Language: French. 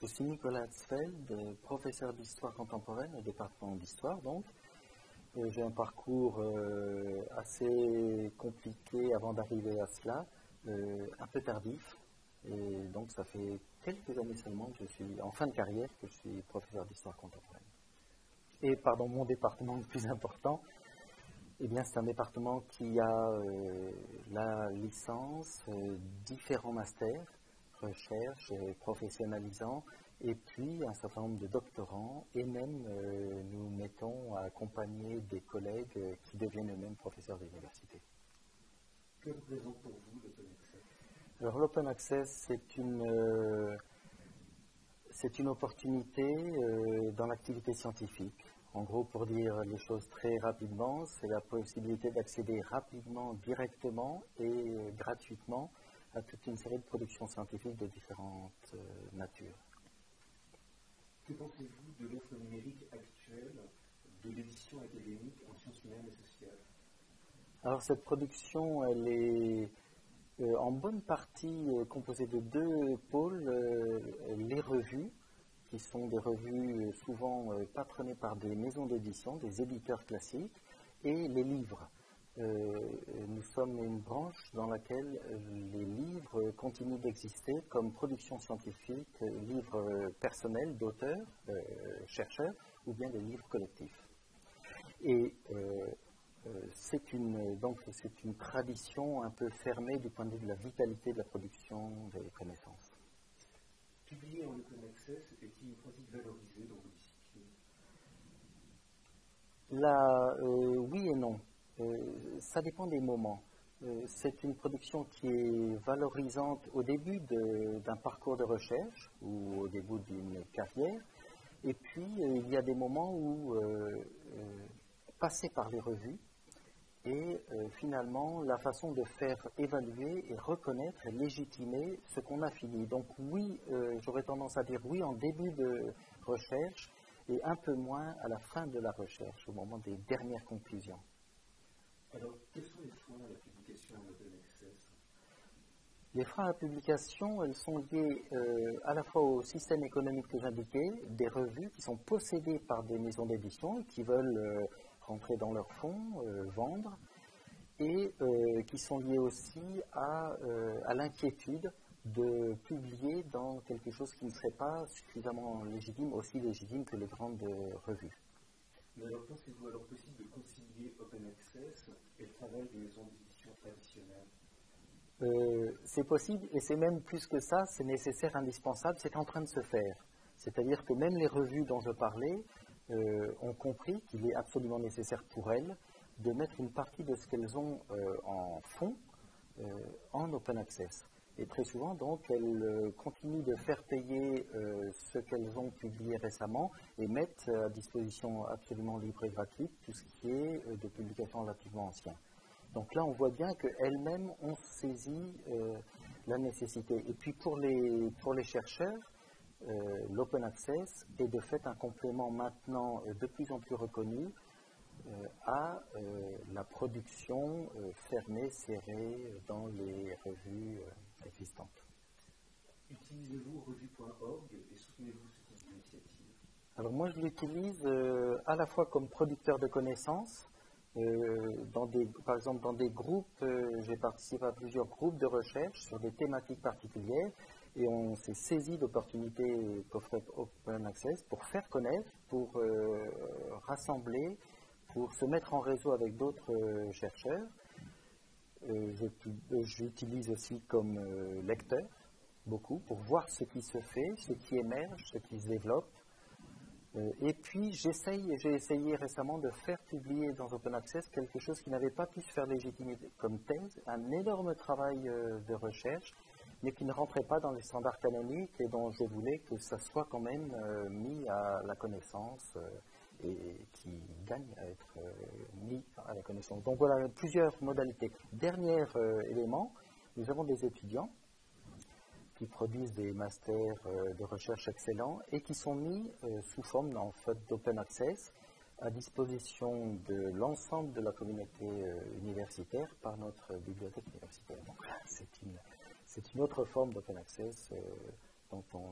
Je suis Nicolas Hatzfeld, professeur d'histoire contemporaine au département d'histoire. Donc, j'ai un parcours assez compliqué avant d'arriver à cela, un peu tardif. Et donc, ça fait quelques années seulement que je suis en fin de carrière que je suis professeur d'histoire contemporaine. Et pardon, mon département le plus important, eh bien, c'est un département qui a la licence, différents masters, recherche, professionnalisant, et puis un certain nombre de doctorants, et même nous mettons à accompagner des collègues qui deviennent eux-mêmes professeurs d'université. Que représente pour vous l'Open Access? Alors l'Open Access, c'est une opportunité dans l'activité scientifique. En gros, pour dire les choses très rapidement, c'est la possibilité d'accéder rapidement, directement et gratuitement à toute une série de productions scientifiques de différentes natures. Que pensez-vous de l'offre numérique actuelle de l'édition académique en sciences humaines et sociales? Alors cette production, elle est en bonne partie composée de deux pôles, les revues, qui sont des revues souvent patronnées par des maisons d'édition, des éditeurs classiques, et les livres. Nous sommes une branche dans laquelle les livres continuent d'exister comme production scientifique, livres personnels d'auteurs, chercheurs, ou bien des livres collectifs. Et c'est une tradition un peu fermée du point de vue de la vitalité de la production des connaissances. Publier en open access est-il une pratique valorisée dans vos disciplines? Oui et non. Ça dépend des moments. C'est une production qui est valorisante au début d'un parcours de recherche ou au début d'une carrière. Et puis, il y a des moments où passer par les revues et finalement la façon de faire évaluer et reconnaître et légitimer ce qu'on a fini. Donc oui, j'aurais tendance à dire oui en début de recherche et un peu moins à la fin de la recherche, au moment des dernières conclusions. Alors, quels sont les freins à la publication en open access? Les freins à la publication, elles sont liées à la fois au système économique que j'indiquais, des revues qui sont possédées par des maisons d'édition et qui veulent rentrer dans leurs fonds, vendre, et qui sont liées aussi à l'inquiétude de publier dans quelque chose qui ne serait pas suffisamment légitime, aussi légitime que les grandes revues. Mais alors, pensez-vous alors possible de concilier open access et le travail des maisons d'édition traditionnelles? C'est possible, et c'est même plus que ça, c'est nécessaire, indispensable, c'est en train de se faire. C'est-à-dire que même les revues dont je parlais ont compris qu'il est absolument nécessaire pour elles de mettre une partie de ce qu'elles ont en fonds en open access. Et très souvent, donc, elles continuent de faire payer ce qu'elles ont publié récemment et mettent à disposition absolument libre et gratuite tout ce qui est de publications relativement anciennes. Donc là, on voit bien qu'elles-mêmes ont saisi la nécessité. Et puis pour les chercheurs, l'open access est de fait un complément maintenant de plus en plus reconnu à la production fermée, serrée dans les revues existantes. Utilisez-vous revue.org et soutenez-vous ce type d'initiative? Alors moi, je l'utilise à la fois comme producteur de connaissances. Par exemple, dans des groupes, j'ai participé à plusieurs groupes de recherche sur des thématiques particulières et on s'est saisi d'opportunités qu'offrait Open Access pour faire connaître, pour rassembler, pour se mettre en réseau avec d'autres chercheurs. J'utilise aussi comme lecteur, beaucoup, pour voir ce qui se fait, ce qui émerge, ce qui se développe. Et puis, j'ai essayé récemment de faire publier dans Open Access quelque chose qui n'avait pas pu se faire légitimer comme thèse, un énorme travail de recherche, mais qui ne rentrait pas dans les standards canoniques et dont je voulais que ça soit quand même mis à la connaissance et qui gagne à être mis à la connaissance. Donc voilà, plusieurs modalités. Dernier élément, nous avons des étudiants qui produisent des masters de recherche excellents et qui sont mis sous forme en fait, d'open access à disposition de l'ensemble de la communauté universitaire par notre bibliothèque universitaire. Donc c'est une autre forme d'open access dont on